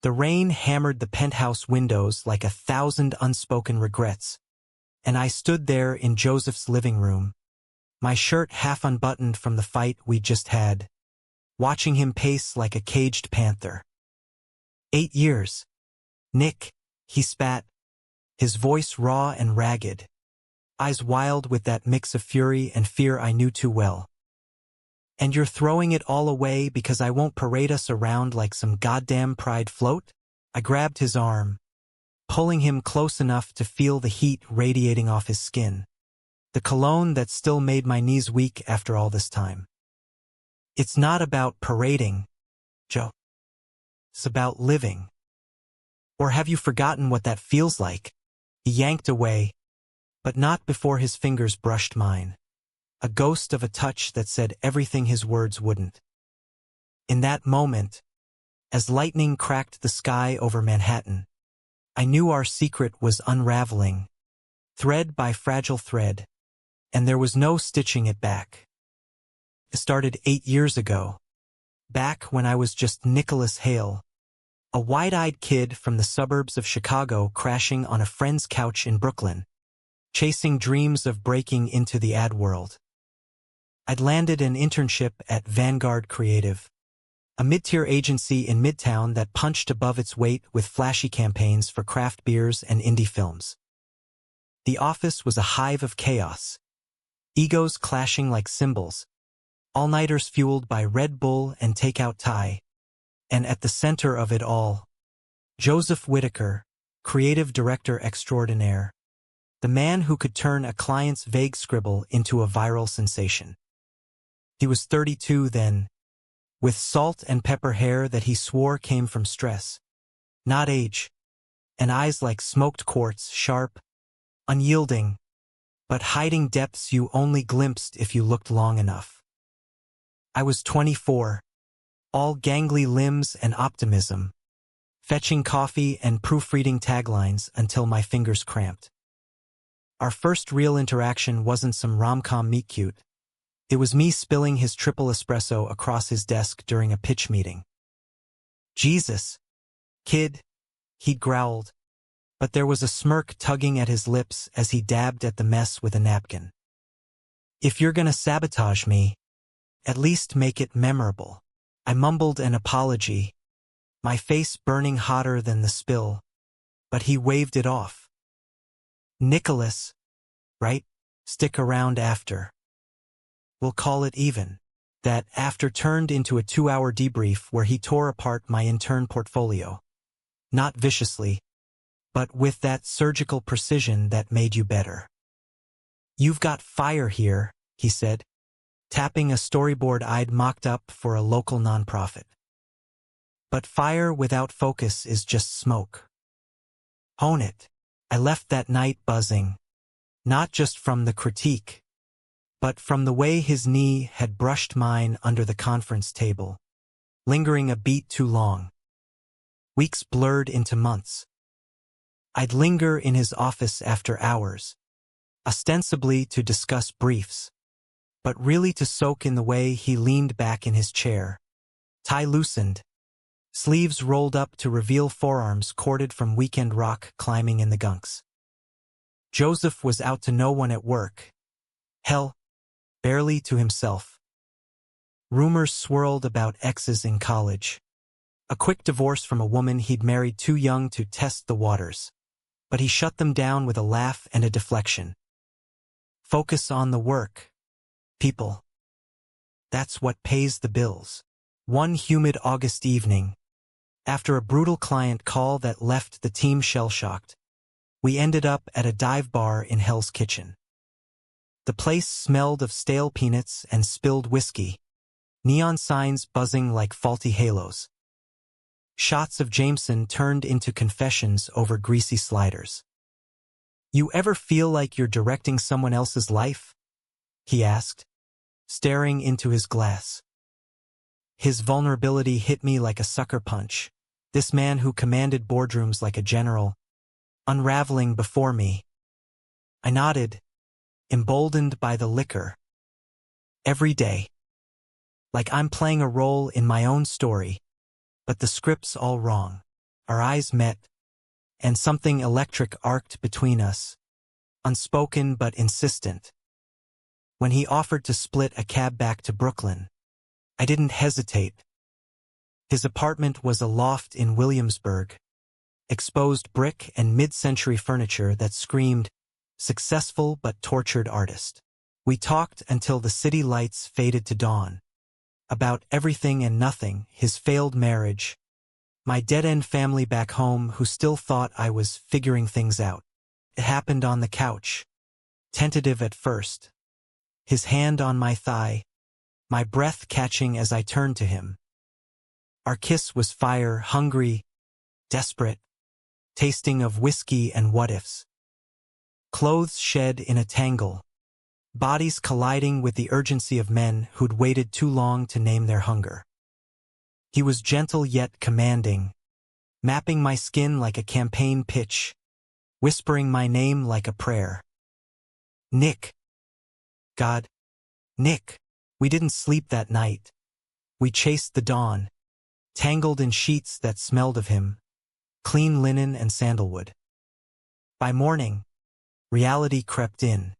The rain hammered the penthouse windows like 1,000 unspoken regrets, and I stood there in Joseph's living room, my shirt half unbuttoned from the fight we just had, watching him pace like a caged panther. 8 years. Nick, he spat, his voice raw and ragged, eyes wild with that mix of fury and fear I knew too well. And you're throwing it all away because I won't parade us around like some goddamn pride float? I grabbed his arm, pulling him close enough to feel the heat radiating off his skin, the cologne that still made my knees weak after all this time. It's not about parading, Joe. It's about living. Or have you forgotten what that feels like? He yanked away, but not before his fingers brushed mine. A ghost of a touch that said everything his words wouldn't. In that moment, as lightning cracked the sky over Manhattan, I knew our secret was unraveling, thread by fragile thread, and there was no stitching it back. It started 8 years ago, back when I was just Nicholas Hale, a wide-eyed kid from the suburbs of Chicago crashing on a friend's couch in Brooklyn, chasing dreams of breaking into the ad world. I'd landed an internship at Vanguard Creative, a mid-tier agency in Midtown that punched above its weight with flashy campaigns for craft beers and indie films. The office was a hive of chaos, egos clashing like cymbals, all-nighters fueled by Red Bull and takeout Thai, and at the center of it all, Joseph Whitaker, creative director extraordinaire, the man who could turn a client's vague scribble into a viral sensation. He was 32 then, with salt and pepper hair that he swore came from stress, not age, and eyes like smoked quartz, sharp, unyielding, but hiding depths you only glimpsed if you looked long enough. I was 24, all gangly limbs and optimism, fetching coffee and proofreading taglines until my fingers cramped. Our first real interaction wasn't some rom-com meet-cute. It was me spilling his triple espresso across his desk during a pitch meeting. Jesus, kid, he growled, but there was a smirk tugging at his lips as he dabbed at the mess with a napkin. If you're gonna sabotage me, at least make it memorable. I mumbled an apology, my face burning hotter than the spill, but he waved it off. Nicholas, right? Stick around after. We'll call it even. That after turned into a 2-hour debrief where he tore apart my intern portfolio. Not viciously, but with that surgical precision that made you better. You've got fire here, he said, tapping a storyboard I'd mocked up for a local nonprofit. But fire without focus is just smoke. Hone it. I left that night buzzing, not just from the critique, but from the way his knee had brushed mine under the conference table, lingering a beat too long. Weeks blurred into months. I'd linger in his office after hours, ostensibly to discuss briefs, but really to soak in the way he leaned back in his chair, tie loosened, sleeves rolled up to reveal forearms corded from weekend rock climbing in the gunks. Joseph was out to no one at work. Hell, barely to himself. Rumors swirled about exes in college. A quick divorce from a woman he'd married too young to test the waters. But he shut them down with a laugh and a deflection. Focus on the work, people. That's what pays the bills. One humid August evening, after a brutal client call that left the team shell-shocked, we ended up at a dive bar in Hell's Kitchen. The place smelled of stale peanuts and spilled whiskey, neon signs buzzing like faulty halos. Shots of Jameson turned into confessions over greasy sliders. You ever feel like you're directing someone else's life? He asked, staring into his glass. His vulnerability hit me like a sucker punch, this man who commanded boardrooms like a general, unraveling before me. I nodded, emboldened by the liquor. Every day. Like I'm playing a role in my own story, but the script's all wrong. Our eyes met, and something electric arced between us, unspoken but insistent. When he offered to split a cab back to Brooklyn, I didn't hesitate. His apartment was a loft in Williamsburg, exposed brick and mid-century furniture that screamed, successful but tortured artist. We talked until the city lights faded to dawn. About everything and nothing, his failed marriage, my dead-end family back home who still thought I was figuring things out. It happened on the couch, tentative at first, his hand on my thigh, my breath catching as I turned to him. Our kiss was fire, hungry, desperate, tasting of whiskey and what-ifs. Clothes shed in a tangle, bodies colliding with the urgency of men who'd waited too long to name their hunger. He was gentle yet commanding, mapping my skin like a campaign pitch, whispering my name like a prayer. Nick. God. Nick. We didn't sleep that night. We chased the dawn, tangled in sheets that smelled of him, clean linen and sandalwood. By morning, reality crept in.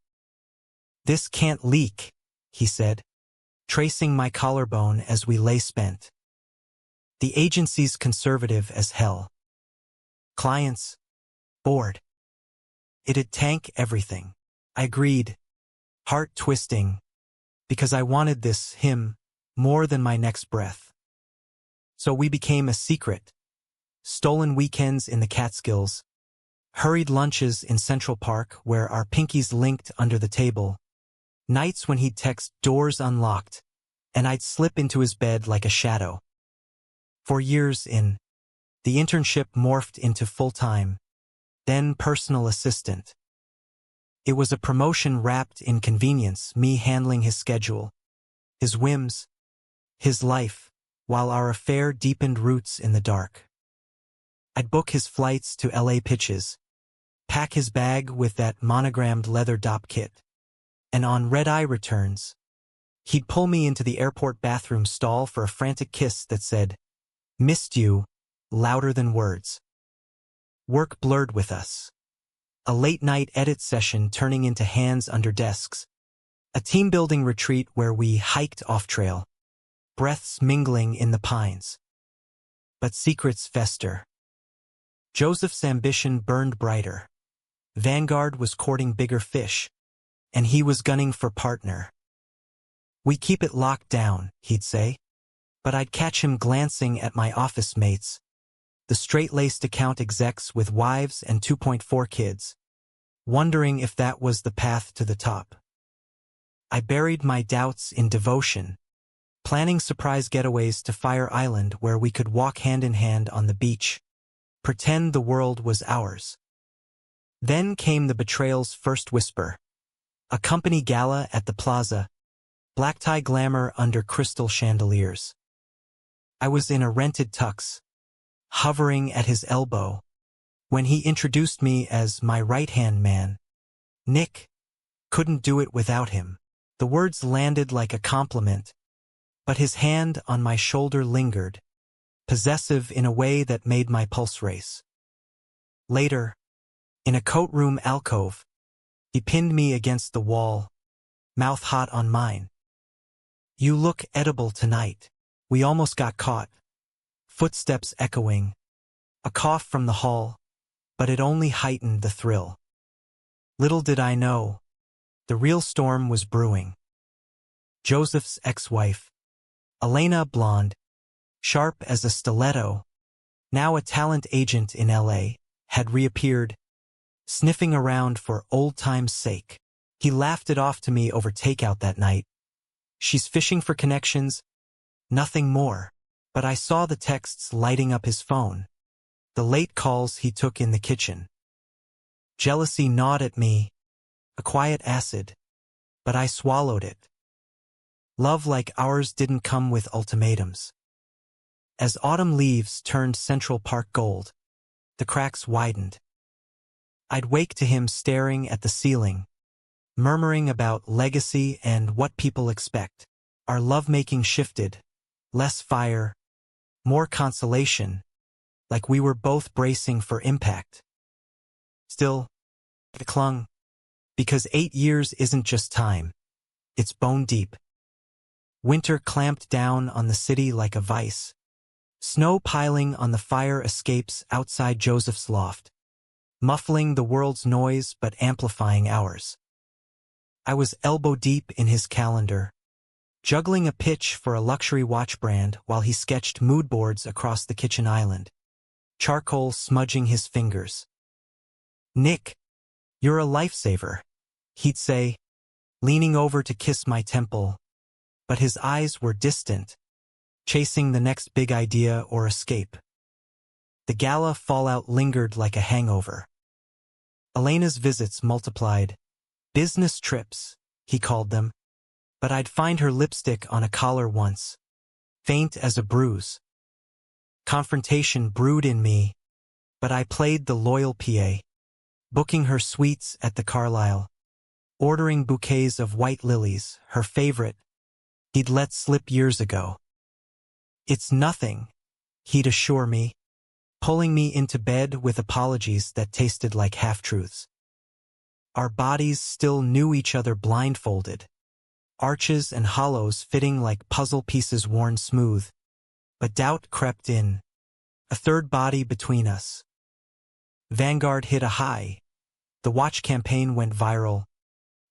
This can't leak, he said, tracing my collarbone as we lay spent. The agency's conservative as hell. Clients, bored. It'd tank everything. I agreed, heart twisting, because I wanted him, more than my next breath. So we became a secret. Stolen weekends in the Catskills, hurried lunches in Central Park where our pinkies linked under the table, nights when he'd text doors unlocked, and I'd slip into his bed like a shadow. For years in, the internship morphed into full-time, then personal assistant. It was a promotion wrapped in convenience, me handling his schedule, his whims, his life, while our affair deepened roots in the dark. I'd book his flights to LA pitches, pack his bag with that monogrammed leather dop kit, and on red-eye returns, he'd pull me into the airport bathroom stall for a frantic kiss that said, "Missed you," louder than words. Work blurred with us. A late-night edit session turning into hands under desks. A team-building retreat where we hiked off-trail, breaths mingling in the pines. But secrets fester. Joseph's ambition burned brighter. Vanguard was courting bigger fish, and he was gunning for partner. "We keep it locked down," he'd say, but I'd catch him glancing at my office mates, the straight-laced account execs with wives and 2.4 kids, wondering if that was the path to the top. I buried my doubts in devotion, planning surprise getaways to Fire Island where we could walk hand-in-hand on the beach, pretend the world was ours. Then came the betrayal's first whisper. A company gala at the plaza, black-tie glamour under crystal chandeliers. I was in a rented tux, hovering at his elbow, when he introduced me as my right-hand man. Nick. Couldn't do it without him. The words landed like a compliment, but his hand on my shoulder lingered, possessive in a way that made my pulse race. Later, in a coat-room alcove, he pinned me against the wall, mouth hot on mine. "You look edible tonight." We almost got caught. Footsteps echoing. A cough from the hall, but it only heightened the thrill. Little did I know, the real storm was brewing. Joseph's ex-wife, Elena, blonde, sharp as a stiletto, now a talent agent in LA, had reappeared, sniffing around for old time's sake. He laughed it off to me over takeout that night. "She's fishing for connections, nothing more." But I saw the texts lighting up his phone, the late calls he took in the kitchen. Jealousy gnawed at me, a quiet acid, but I swallowed it. Love like ours didn't come with ultimatums. As autumn leaves turned Central Park gold, the cracks widened. I'd wake to him staring at the ceiling, murmuring about legacy and what people expect. Our lovemaking shifted, less fire, more consolation, like we were both bracing for impact. Still, I clung, because 8 years isn't just time, it's bone deep. Winter clamped down on the city like a vice, snow piling on the fire escapes outside Joseph's loft, muffling the world's noise but amplifying ours. I was elbow-deep in his calendar, juggling a pitch for a luxury watch brand while he sketched mood boards across the kitchen island, charcoal smudging his fingers. "Nick, you're a lifesaver," he'd say, leaning over to kiss my temple, but his eyes were distant, chasing the next big idea or escape. The gala fallout lingered like a hangover. Elena's visits multiplied. Business trips, he called them, but I'd find her lipstick on a collar once, faint as a bruise. Confrontation brewed in me, but I played the loyal PA, booking her suites at the Carlyle, ordering bouquets of white lilies, her favorite, he'd let slip years ago. "It's nothing," he'd assure me, pulling me into bed with apologies that tasted like half-truths. Our bodies still knew each other blindfolded, arches and hollows fitting like puzzle pieces worn smooth, but doubt crept in, a third body between us. Vanguard hit a high. The watch campaign went viral.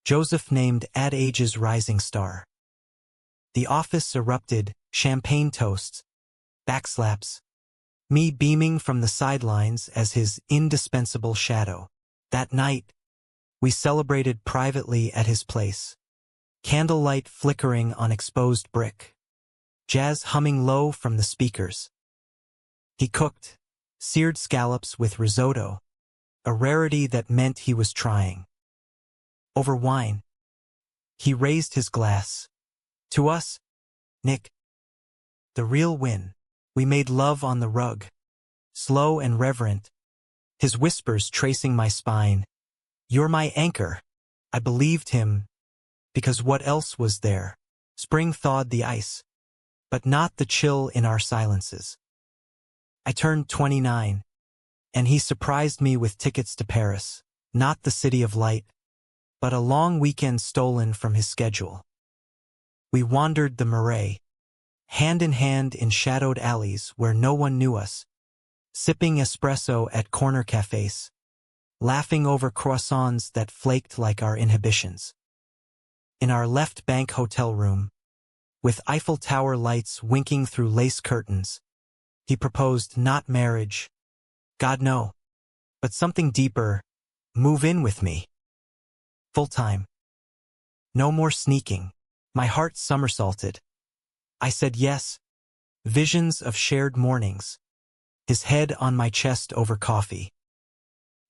Joseph named Ad Age's rising star. The office erupted, champagne toasts, backslaps, me beaming from the sidelines as his indispensable shadow. That night, we celebrated privately at his place, candlelight flickering on exposed brick, jazz humming low from the speakers. He cooked seared scallops with risotto, a rarity that meant he was trying. Over wine, he raised his glass. "To us, Nick." The real win. We made love on the rug, slow and reverent, his whispers tracing my spine. "You're my anchor." I believed him, because what else was there? Spring thawed the ice, but not the chill in our silences. I turned 29, and he surprised me with tickets to Paris, not the city of light, but a long weekend stolen from his schedule. We wandered the Marais, hand in hand in shadowed alleys where no one knew us, sipping espresso at corner cafes, laughing over croissants that flaked like our inhibitions. In our left bank hotel room, with Eiffel Tower lights winking through lace curtains, he proposed not marriage, God no, but something deeper, move in with me. Full time. No more sneaking. My heart somersaulted. I said yes. Visions of shared mornings. His head on my chest over coffee.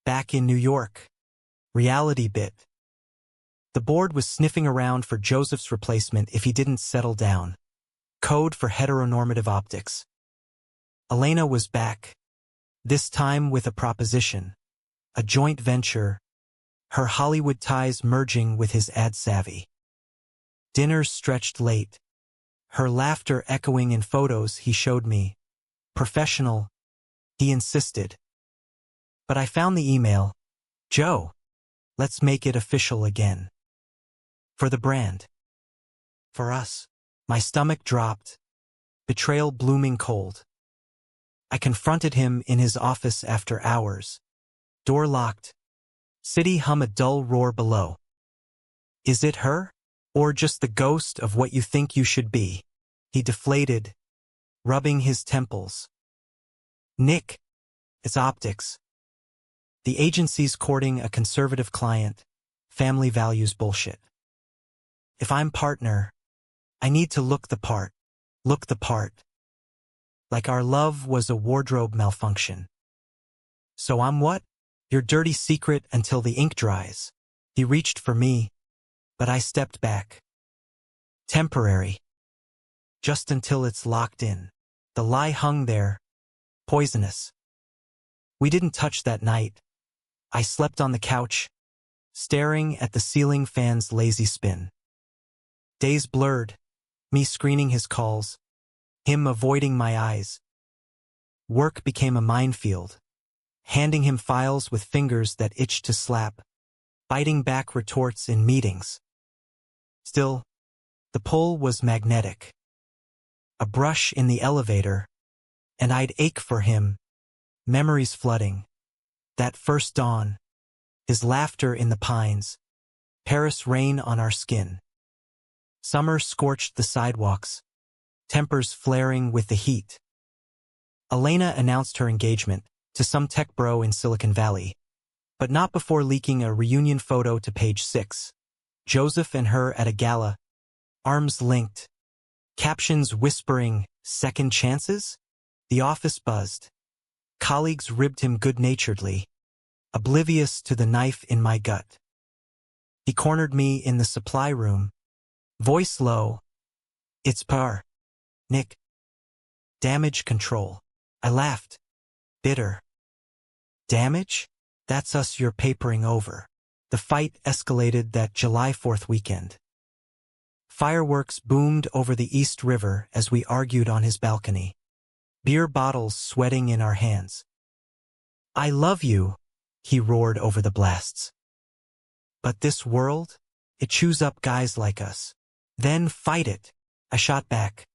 Back in New York. Reality bit. The board was sniffing around for Joseph's replacement if he didn't settle down. Code for heteronormative optics. Elena was back. This time with a proposition. A joint venture. Her Hollywood ties merging with his ad savvy. Dinners stretched late. Her laughter echoing in photos he showed me. Professional, he insisted. But I found the email. "Joe, let's make it official again." For the brand. For us. My stomach dropped. Betrayal blooming cold. I confronted him in his office after hours. Door locked. City hum a dull roar below. "Is it her? Or just the ghost of what you think you should be?" He deflated, rubbing his temples. "Nick, it's optics. The agency's courting a conservative client, family values bullshit. If I'm partner, I need to look the part. Look the part. Like our love was a wardrobe malfunction. So I'm what? Your dirty secret until the ink dries." He reached for me, but I stepped back. Temporary. Just until it's locked in. The lie hung there, poisonous. We didn't touch that night. I slept on the couch, staring at the ceiling fan's lazy spin. Days blurred, me screening his calls, him avoiding my eyes. Work became a minefield, handing him files with fingers that itched to slap, biting back retorts in meetings. Still, the pull was magnetic. A brush in the elevator, and I'd ache for him, memories flooding. That first dawn, his laughter in the pines, Paris rain on our skin. Summer scorched the sidewalks, tempers flaring with the heat. Elena announced her engagement to some tech bro in Silicon Valley, but not before leaking a reunion photo to Page 6. Joseph and her at a gala, arms linked, captions whispering, "Second chances?" The office buzzed. Colleagues ribbed him good-naturedly, oblivious to the knife in my gut. He cornered me in the supply room, voice low. "It's par. Nick. Damage control." I laughed, bitter. "Damage? That's us you're papering over." The fight escalated that July 4th weekend. Fireworks boomed over the East River as we argued on his balcony, beer bottles sweating in our hands. "I love you," he roared over the blasts. "But this world, it chews up guys like us." "Then fight it," I shot back.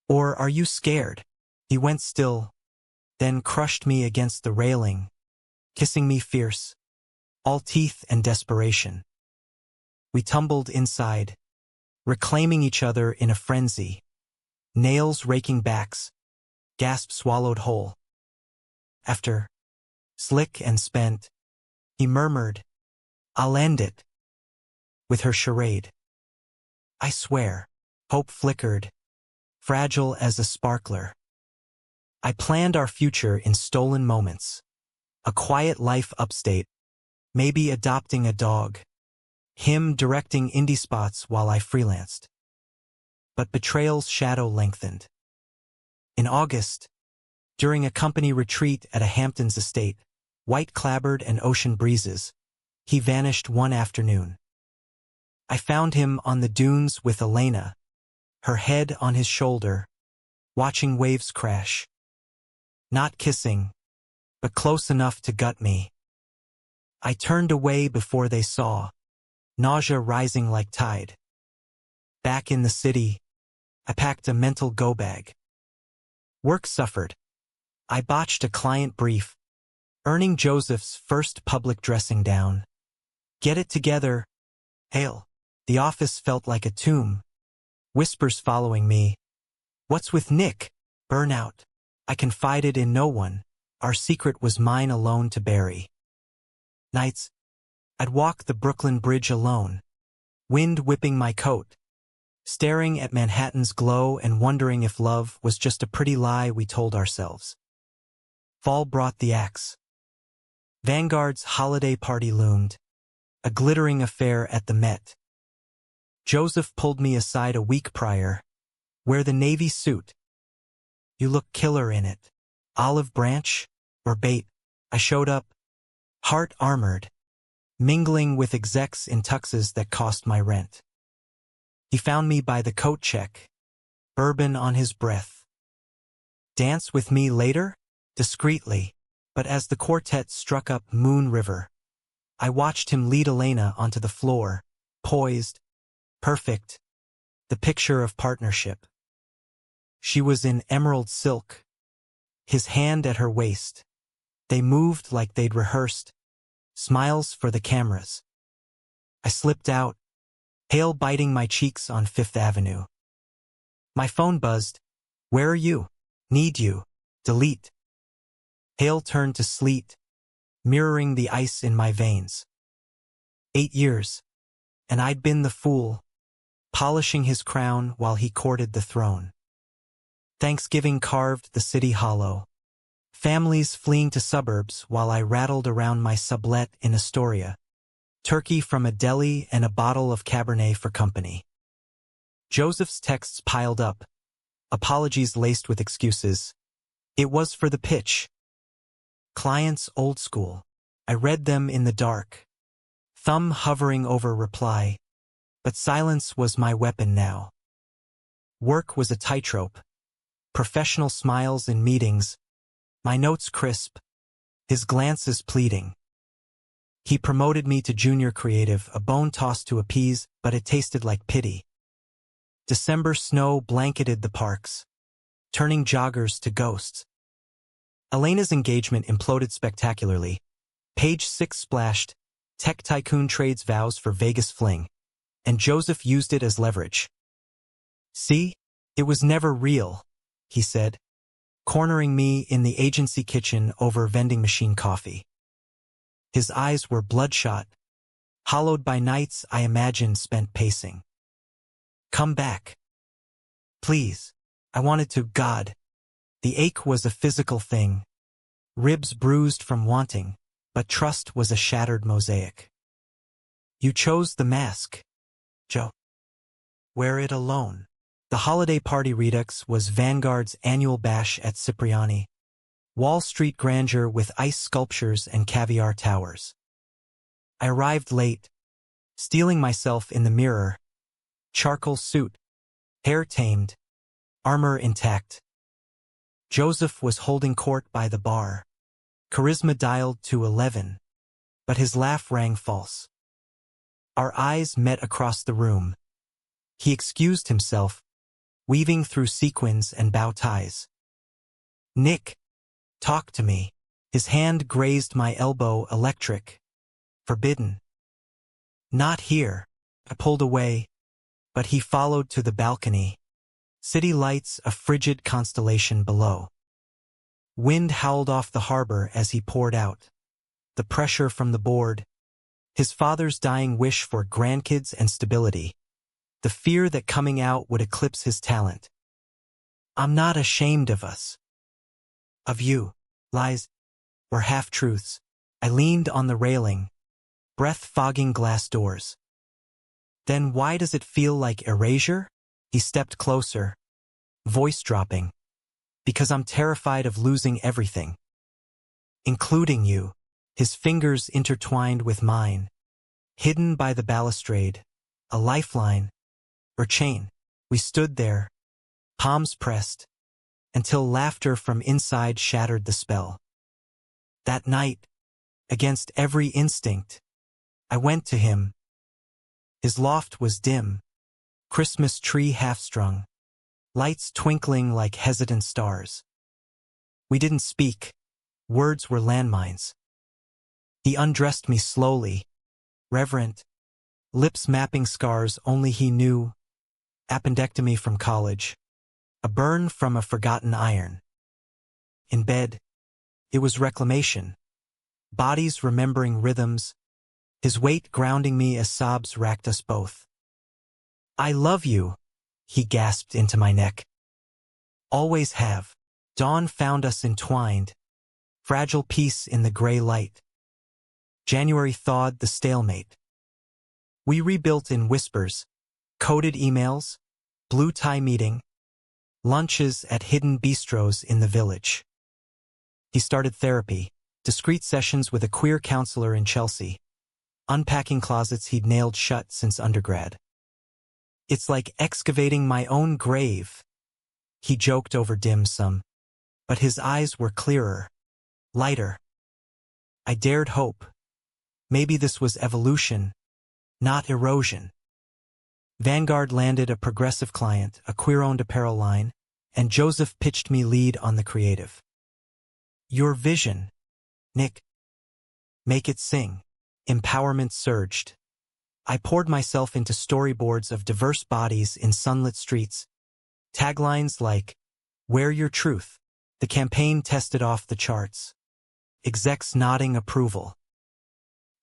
"Or are you scared?" He went still, then crushed me against the railing, kissing me fierce, all teeth and desperation. We tumbled inside, reclaiming each other in a frenzy, nails raking backs, gasp swallowed whole. After, slick and spent, he murmured, "I'll end it," with her charade. I swear, hope flickered, fragile as a sparkler. I planned our future in stolen moments, a quiet life upstate, maybe adopting a dog, him directing indie spots while I freelanced. But betrayal's shadow lengthened. In August, during a company retreat at a Hamptons estate, white-clabbered and ocean breezes, he vanished one afternoon. I found him on the dunes with Elena, her head on his shoulder, watching waves crash. Not kissing, but close enough to gut me. I turned away before they saw, nausea rising like tide. Back in the city, I packed a mental go-bag. Work suffered. I botched a client brief, earning Joseph's first public dressing down. Get it together, hail. The office felt like a tomb. Whispers following me. What's with Nick? Burnout. I confided in no one. Our secret was mine alone to bury. Nights, I'd walk the Brooklyn Bridge alone, wind whipping my coat, staring at Manhattan's glow and wondering if love was just a pretty lie we told ourselves. Fall brought the axe. Vanguard's holiday party loomed, a glittering affair at the Met. Joseph pulled me aside a week prior. "Wear the navy suit. You look killer in it. Olive branch or bait?" I showed up, heart armored, mingling with execs in tuxes that cost my rent. He found me by the coat check, bourbon on his breath. "Dance with me later?" Discreetly, but as the quartet struck up Moon River, I watched him lead Elena onto the floor, poised, perfect, the picture of partnership. She was in emerald silk, his hand at her waist. They moved like they'd rehearsed, smiles for the cameras. I slipped out, hail biting my cheeks on Fifth Avenue. My phone buzzed. "Where are you? Need you. Delete." Hail turned to sleet, mirroring the ice in my veins. 8 years, and I'd been the fool, polishing his crown while he courted the throne. Thanksgiving carved the city hollow, families fleeing to suburbs while I rattled around my sublet in Astoria, turkey from a deli and a bottle of Cabernet for company. Joseph's texts piled up, apologies laced with excuses. It was for the pitch. Clients old school. I read them in the dark, thumb hovering over reply, but silence was my weapon now. Work was a tightrope. Professional smiles in meetings, My notes crisp, his glances pleading. He promoted me to junior creative, a bone tossed to appease, but it tasted like pity. December snow blanketed the parks, turning joggers to ghosts. Elena's engagement imploded spectacularly. Page 6 splashed, tech tycoon trades vows for Vegas fling, and Joseph used it as leverage. See? It was never real, he said, cornering me in the agency kitchen over vending machine coffee. His eyes were bloodshot, hollowed by nights I imagined spent pacing. Come back. Please. I wanted to, God. The ache was a physical thing, ribs bruised from wanting, but trust was a shattered mosaic. You chose the mask, Joe. Wear it alone. The holiday party redux was Vanguard's annual bash at Cipriani. Wall Street grandeur with ice sculptures and caviar towers. I arrived late, steeling myself in the mirror. Charcoal suit, hair tamed, armor intact. Joseph was holding court by the bar. Charisma dialed to 11, but his laugh rang false. Our eyes met across the room. He excused himself, weaving through sequins and bow ties. Nick, talk to me. His hand grazed my elbow, electric. Forbidden. Not here. I pulled away, but he followed to the balcony. City lights, a frigid constellation below. Wind howled off the harbor as he poured out. The pressure from the board. His father's dying wish for grandkids and stability. The fear that coming out would eclipse his talent. I'm not ashamed of us. Of you. Lies were half-truths. I leaned on the railing, breath fogging glass doors. Then why does it feel like erasure? He stepped closer, voice dropping. Because I'm terrified of losing everything. Including you. His fingers intertwined with mine. Hidden by the balustrade. A lifeline. Or chain. We stood there, palms pressed, until laughter from inside shattered the spell. That night, against every instinct, I went to him. His loft was dim, Christmas tree half-strung, lights twinkling like hesitant stars. We didn't speak, words were landmines. He undressed me slowly, reverent, lips mapping scars only he knew, appendectomy from college, a burn from a forgotten iron. In bed, it was reclamation, bodies remembering rhythms, his weight grounding me as sobs racked us both. I love you, he gasped into my neck. Always have. Dawn found us entwined, fragile peace in the gray light. January thawed the stalemate. We rebuilt in whispers, coded emails, blue tie meeting, lunches at hidden bistros in the village. He started therapy, discreet sessions with a queer counselor in Chelsea, unpacking closets he'd nailed shut since undergrad. It's like excavating my own grave, he joked over dim sum, but his eyes were clearer, lighter. I dared hope. Maybe this was evolution, not erosion. Vanguard landed a progressive client, a queer-owned apparel line, and Joseph pitched me lead on the creative. Your vision, Nick. Make it sing. Empowerment surged. I poured myself into storyboards of diverse bodies in sunlit streets. Taglines like, Wear Your Truth. The campaign tested off the charts. Execs nodding approval.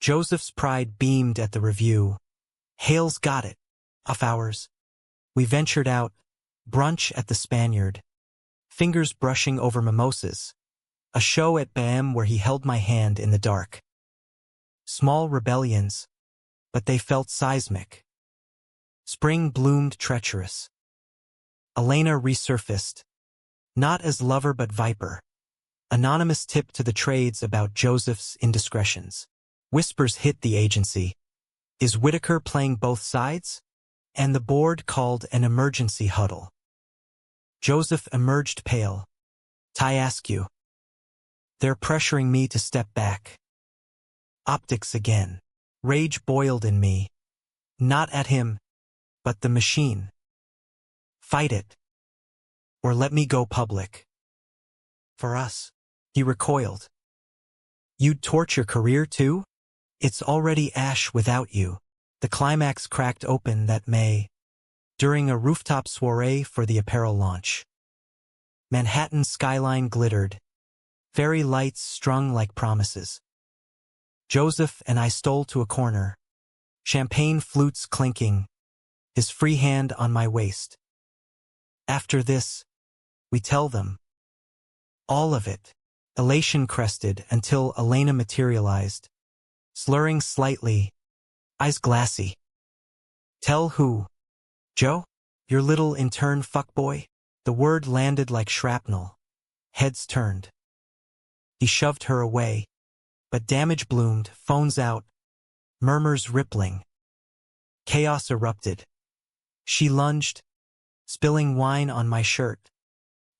Joseph's pride beamed at the review. Hale's got it. Off hours. We ventured out, brunch at the Spaniard. Fingers brushing over mimosas. A show at BAM where he held my hand in the dark. Small rebellions, but they felt seismic. Spring bloomed treacherous. Elena resurfaced, not as lover but viper. Anonymous tip to the trades about Joseph's indiscretions. Whispers hit the agency. Is Whitaker playing both sides? And the board called an emergency huddle. Joseph emerged pale. I ask you. They're pressuring me to step back. Optics again. Rage boiled in me. Not at him, but the machine. Fight it. Or let me go public. For us. He recoiled. You'd torch your career too? It's already ash without you. The climax cracked open that May, during a rooftop soiree for the apparel launch. Manhattan's skyline glittered, fairy lights strung like promises. Joseph and I stole to a corner, champagne flutes clinking, his free hand on my waist. After this, we tell them. All of it. Elation crested until Elena materialized, slurring slightly, eyes glassy. Tell who? Joe? Your little intern fuckboy? The word landed like shrapnel. Heads turned. He shoved her away, but damage bloomed, phones out, murmurs rippling. Chaos erupted. She lunged, spilling wine on my shirt.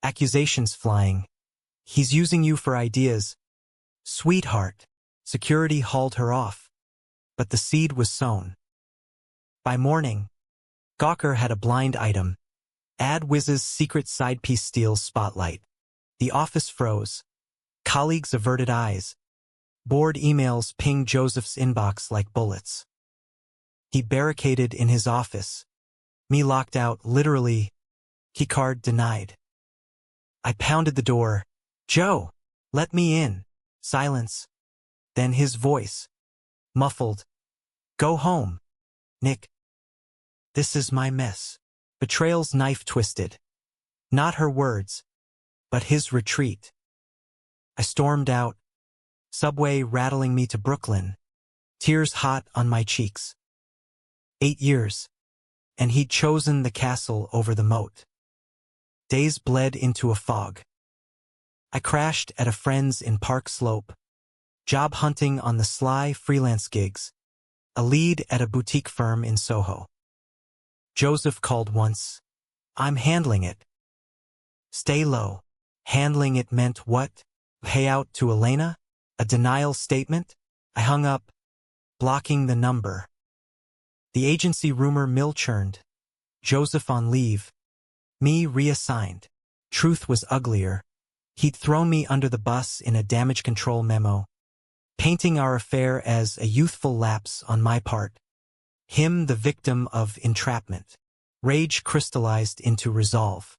Accusations flying. He's using you for ideas. Sweetheart. Security hauled her off. But the seed was sown. By morning, Gawker had a blind item. AdWiz's secret side piece steals spotlight. The office froze. Colleagues averted eyes. Bored emails pinged Joseph's inbox like bullets. He barricaded in his office. Me locked out, literally. Keycard denied. I pounded the door. Joe, let me in. Silence. Then his voice. Muffled. Go home, Nick. This is my mess. Betrayal's knife twisted. Not her words, but his retreat. I stormed out, subway rattling me to Brooklyn, tears hot on my cheeks. 8 years, and he'd chosen the castle over the moat. Days bled into a fog. I crashed at a friend's in Park Slope, job hunting on the sly, freelance gigs, a lead at a boutique firm in Soho. Joseph called once. I'm handling it. Stay low. Handling it meant what? Payout to Elena? A denial statement? I hung up, blocking the number. The agency rumor mill churned. Joseph on leave. Me reassigned. Truth was uglier. He'd thrown me under the bus in a damage control memo, painting our affair as a youthful lapse on my part. Him the victim of entrapment. Rage crystallized into resolve.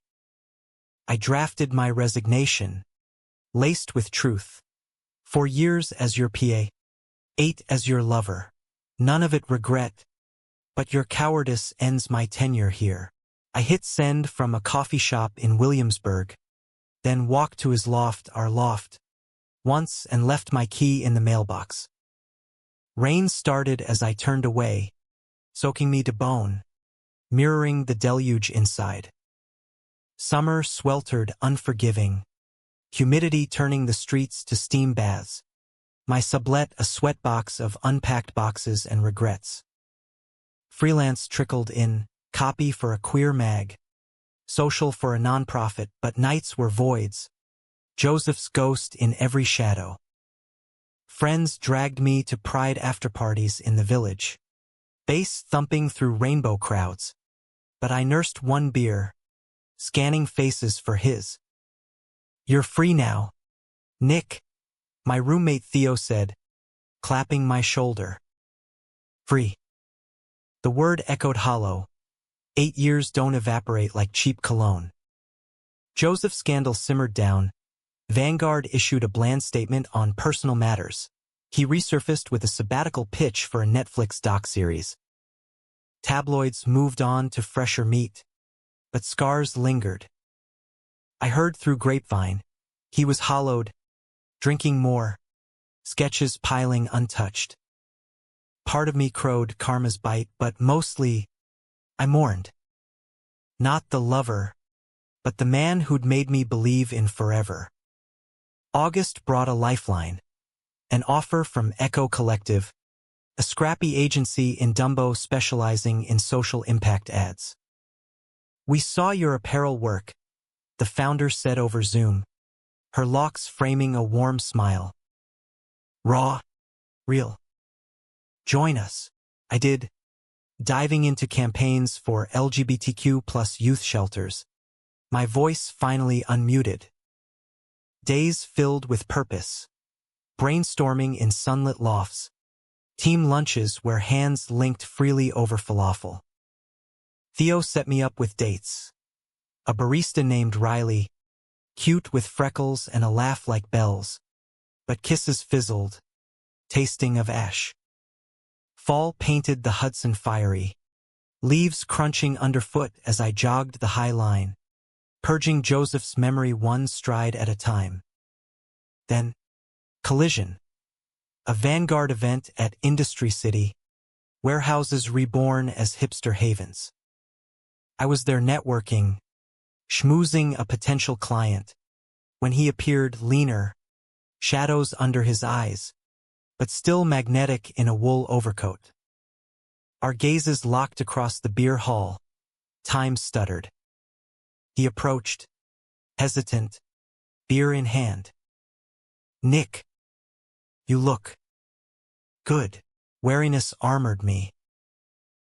I drafted my resignation, laced with truth. 4 years as your PA. 8 as your lover. None of it regret. But your cowardice ends my tenure here. I hit send from a coffee shop in Williamsburg, then walked to his loft, our loft, once and left my key in the mailbox. Rain started as I turned away, soaking me to bone, mirroring the deluge inside. Summer sweltered, unforgiving, humidity turning the streets to steam baths. My sublet a sweatbox of unpacked boxes and regrets. Freelance trickled in, copy for a queer mag, social for a nonprofit, but nights were voids. Joseph's ghost in every shadow. Friends dragged me to pride after-parties in the village. Bass thumping through rainbow crowds. But I nursed one beer, scanning faces for his. You're free now, Nick, my roommate Theo said, clapping my shoulder. Free. The word echoed hollow. 8 years don't evaporate like cheap cologne. Joseph's scandal simmered down. Vanguard issued a bland statement on personal matters. He resurfaced with a sabbatical pitch for a Netflix doc-series. Tabloids moved on to fresher meat, but scars lingered. I heard through grapevine. He was hollowed, drinking more, sketches piling untouched. Part of me crowed karma's bite, but mostly, I mourned. Not the lover, but the man who'd made me believe in forever. August brought a lifeline. An offer from Echo Collective, a scrappy agency in Dumbo specializing in social impact ads. We saw your apparel work, the founder said over Zoom. her locks framing a warm smile. Raw. Real. Join us. I did, diving into campaigns for LGBTQ plus youth shelters. My voice finally unmuted. Days filled with purpose. Brainstorming in sunlit lofts. Team lunches where hands linked freely over falafel. Theo set me up with dates. A barista named Riley, cute with freckles and a laugh like bells. But kisses fizzled, tasting of ash. Fall painted the Hudson fiery, leaves crunching underfoot as I jogged the high line, purging Joseph's memory one stride at a time. Then, collision. A vanguard event at Industry City, warehouses reborn as hipster havens. I was there networking, schmoozing a potential client, when he appeared leaner, shadows under his eyes, but still magnetic in a wool overcoat. Our gazes locked across the beer hall. Time stuttered. He approached, hesitant, beer in hand. Nick, you look good. Wariness armored me.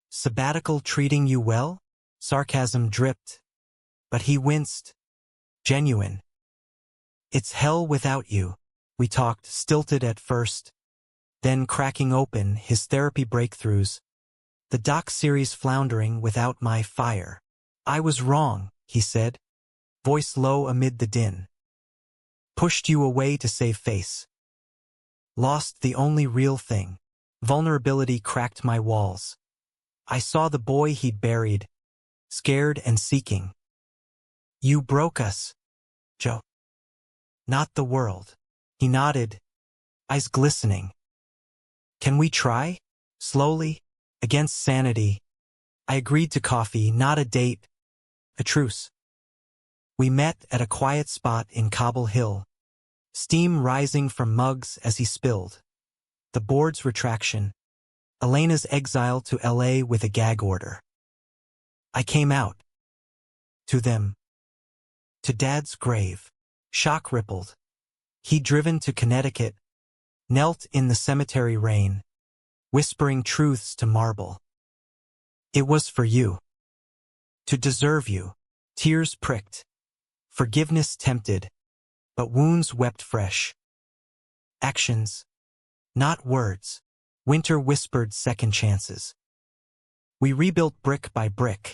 Sabbatical treating you well? Sarcasm dripped, but he winced. Genuine. It's hell without you. We talked, stilted at first, then cracking open his therapy breakthroughs, the doc series floundering without my fire. I was wrong, he said, voice low amid the din. Pushed you away to save face. Lost the only real thing. Vulnerability cracked my walls. I saw the boy he'd buried, scared and seeking. You broke us, Joe. Not the world. He nodded, eyes glistening. Can we try? Slowly, against sanity. I agreed to coffee, not a date, a truce. We met at a quiet spot in Cobble Hill, steam rising from mugs as he spilled. The board's retraction, Elena's exile to LA with a gag order. I came out. To them. To Dad's grave. Shock rippled. He'd driven to Connecticut, knelt in the cemetery rain, whispering truths to marble. It was for you. To deserve you. Tears pricked. Forgiveness tempted, but wounds wept fresh. Actions, not words. Winter whispered second chances. We rebuilt brick by brick.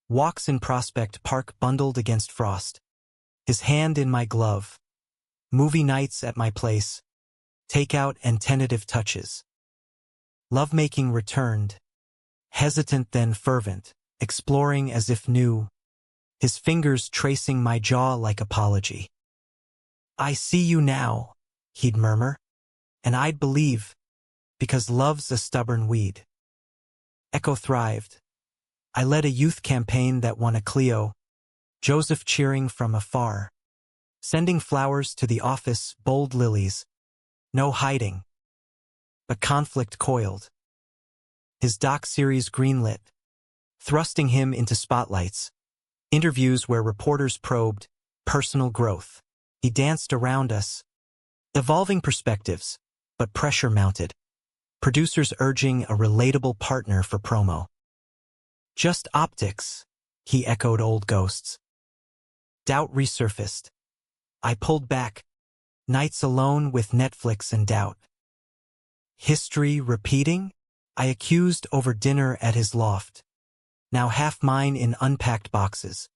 Walks in Prospect Park bundled against frost. His hand in my glove. Movie nights at my place. Takeout and tentative touches. Lovemaking returned. Hesitant then fervent, exploring as if new. His fingers tracing my jaw like apology. I see you now, he'd murmur. And I'd believe, because love's a stubborn weed. Echo thrived. I led a youth campaign that won a Clio. Joseph cheering from afar. Sending flowers to the office, bold lilies. No hiding. But conflict coiled. His doc series greenlit, thrusting him into spotlights. Interviews where reporters probed personal growth. He danced around us, evolving perspectives, but pressure mounted. Producers urging a relatable partner for promo. Just optics, he echoed old ghosts. Doubt resurfaced. I pulled back. Nights alone with Netflix and doubt. History repeating? I accused over dinner at his loft. Now half mine in unpacked boxes.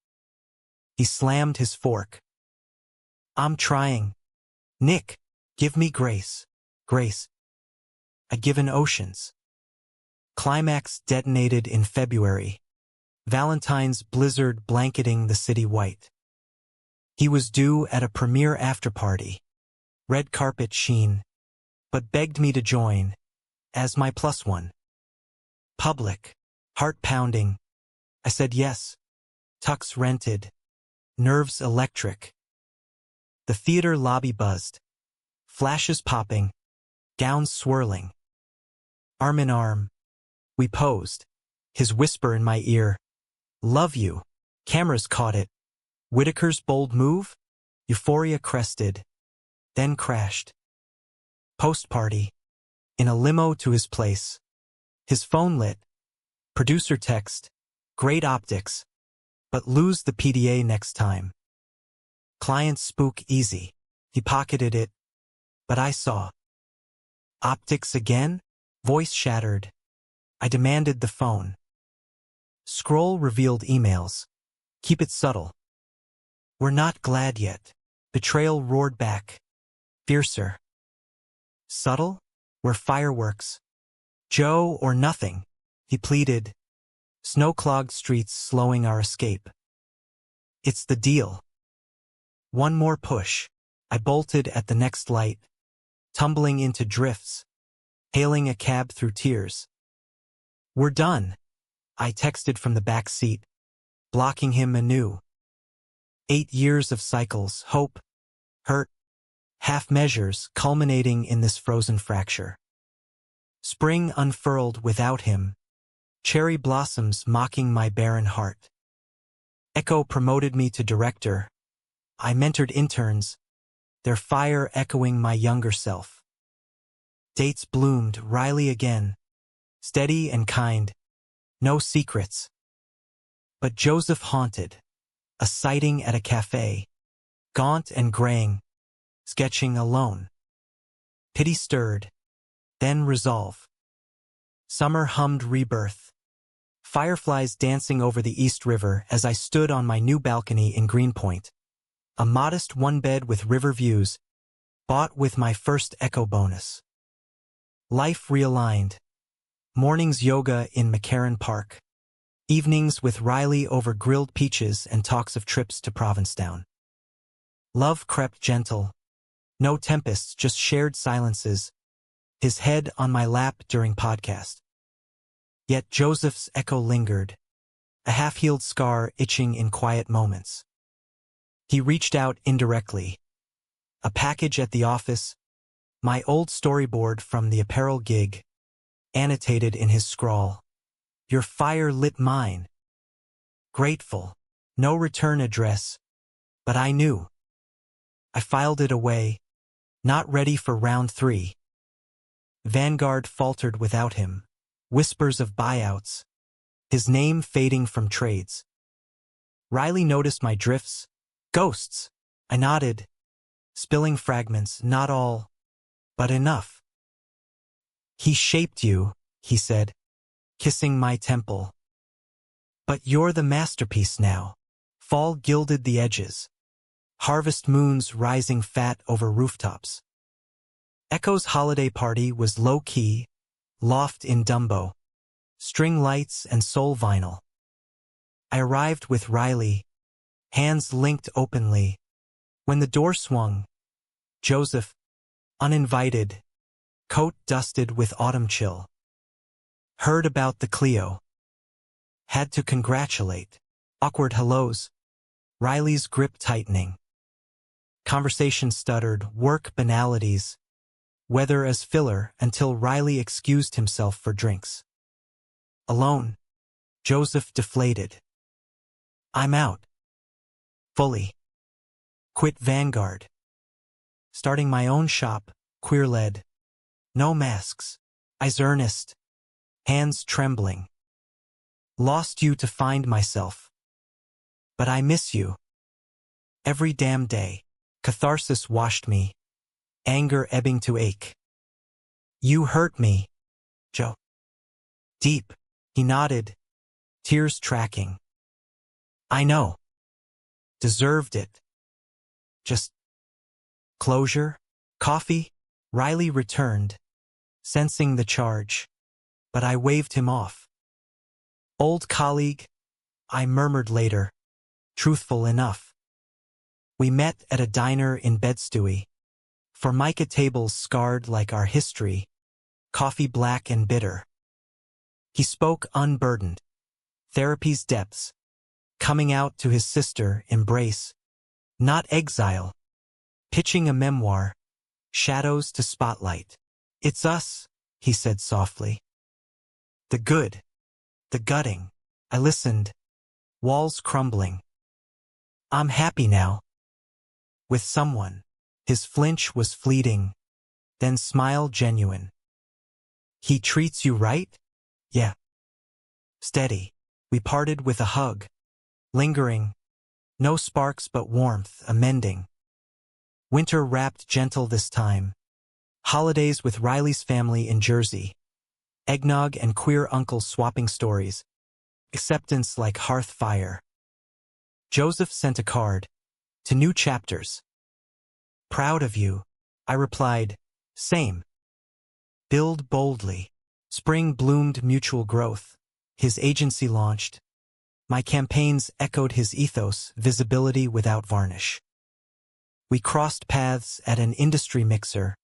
He slammed his fork. I'm trying. Nick, give me grace. Grace. A given oceans. Climax detonated in February. Valentine's blizzard blanketing the city white. He was due at a premiere afterparty. Red carpet sheen. But begged me to join. As my plus one. Public. Heart pounding. I said yes. Tux rented. Nerves electric. The theater lobby buzzed. Flashes popping. Gowns swirling. Arm in arm. We posed. His whisper in my ear. Love you. Cameras caught it. Whitaker's bold move? Euphoria crested, then crashed. Post-party. In a limo to his place. His phone lit. Producer text. Great optics. But lose the PDA next time. Client spook easy. He pocketed it. But I saw. Optics again? Voice shattered. I demanded the phone. Scroll revealed emails. Keep it subtle. We're not glad yet. Betrayal roared back. Fiercer. Subtle? We're fireworks. Joe or nothing, he pleaded. Snow-clogged streets slowing our escape. It's the deal. One more push. I bolted at the next light, tumbling into drifts, hailing a cab through tears. We're done, I texted from the back seat, blocking him anew. 8 years of cycles, hope, hurt, half measures culminating in this frozen fracture. Spring unfurled without him, cherry blossoms mocking my barren heart. Echo promoted me to director. I mentored interns, their fire echoing my younger self. Dates bloomed, Riley again, steady and kind, no secrets. But Joseph haunted, a sighting at a cafe, gaunt and graying, sketching alone. Pity stirred, then resolve. Summer hummed rebirth. Fireflies dancing over the East River as I stood on my new balcony in Greenpoint. A modest one-bed with river views, bought with my first Echo bonus. Life realigned. Mornings yoga in McCarran Park. Evenings with Riley over grilled peaches and talks of trips to Provincetown. Love crept gentle. No tempests, just shared silences. His head on my lap during podcast. Yet Joseph's echo lingered, a half-healed scar itching in quiet moments. He reached out indirectly. A package at the office, my old storyboard from the apparel gig, annotated in his scrawl. Your fire lit mine. Grateful. No return address. But I knew. I filed it away, not ready for round 3. Vanguard faltered without him. Whispers of buyouts. His name fading from trades. Riley noticed my drifts. Ghosts. I nodded. Spilling fragments, not all, but enough. He shaped you, he said, kissing my temple. But you're the masterpiece now. Fall gilded the edges. Harvest moons rising fat over rooftops. Echo's holiday party was low-key, loft in Dumbo, string lights and soul vinyl. I arrived with Riley, hands linked openly. When the door swung, Joseph, uninvited, coat dusted with autumn chill. Heard about the Clio. Had to congratulate. Awkward hellos. Riley's grip tightening. Conversation stuttered, work banalities. Weather as filler until Riley excused himself for drinks. Alone. Joseph deflated. I'm out. Fully. Quit Vanguard. Starting my own shop, queer-led. No masks. Eyes earnest. Hands trembling. Lost you to find myself. But I miss you. Every damn day. Catharsis washed me. Anger ebbing to ache. You hurt me, Joe. Deep. He nodded. Tears tracking. I know. Deserved it. Just closure? Coffee? Riley returned, sensing the charge, but I waved him off. Old colleague, I murmured later, truthful enough. We met at a diner in Bed-Stuy. Formica tables scarred like our history, coffee black and bitter. He spoke unburdened, therapy's depths, coming out to his sister, embrace, not exile, pitching a memoir, shadows to spotlight. It's us, he said softly. The good, the gutting. I listened, walls crumbling. I'm happy now. With someone. His flinch was fleeting, then smile genuine. He treats you right? Yeah. Steady. We parted with a hug. Lingering. No sparks but warmth, a mending. Winter wrapped gentle this time. Holidays with Riley's family in Jersey. Eggnog and queer uncles swapping stories. Acceptance like hearth fire. Joseph sent a card. To new chapters. Proud of you. I replied. Same. Build boldly. Spring bloomed mutual growth. His agency launched. My campaigns echoed his ethos, visibility without varnish. We crossed paths at an industry mixer.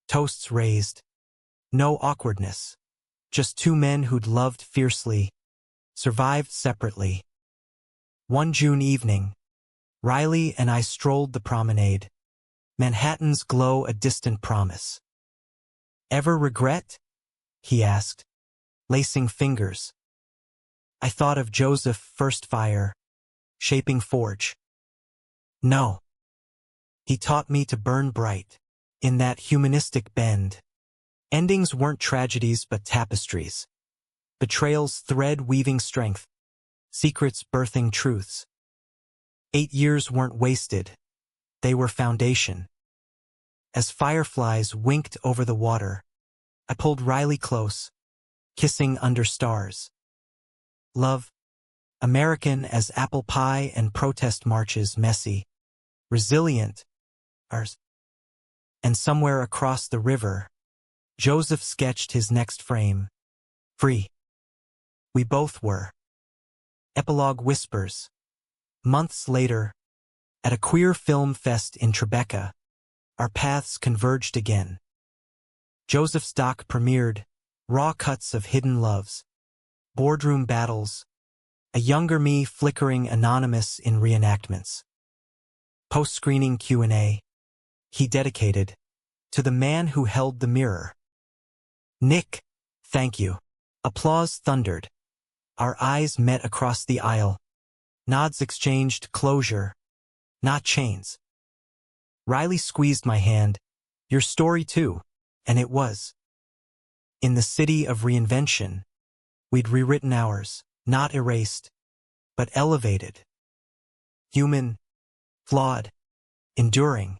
Toasts raised. No awkwardness. Just two men who'd loved fiercely, survived separately. One June evening, Riley and I strolled the promenade. Manhattan's glow a distant promise. Ever regret? He asked, lacing fingers. I thought of Joseph first fire, shaping forge. No. He taught me to burn bright, in that humanistic bend. Endings weren't tragedies but tapestries. Betrayals thread-weaving strength, secrets birthing truths. 8 years weren't wasted. They were foundation. As fireflies winked over the water, I pulled Riley close, kissing under stars. Love, American as apple pie and protest marches, messy, resilient, ours. And somewhere across the river, Joseph sketched his next frame. Free. We both were. Epilogue whispers. Months later, at a queer film fest in Tribeca, our paths converged again. Joseph's doc premiered, raw cuts of hidden loves, boardroom battles, a younger me flickering anonymous in reenactments. Post-screening Q&A, he dedicated, to the man who held the mirror. Nick, thank you. Applause thundered. Our eyes met across the aisle. Nods exchanged, closure, not chains. Riley squeezed my hand. Your story too, and it was. In the city of reinvention, we'd rewritten ours, not erased, but elevated. Human, flawed, enduring.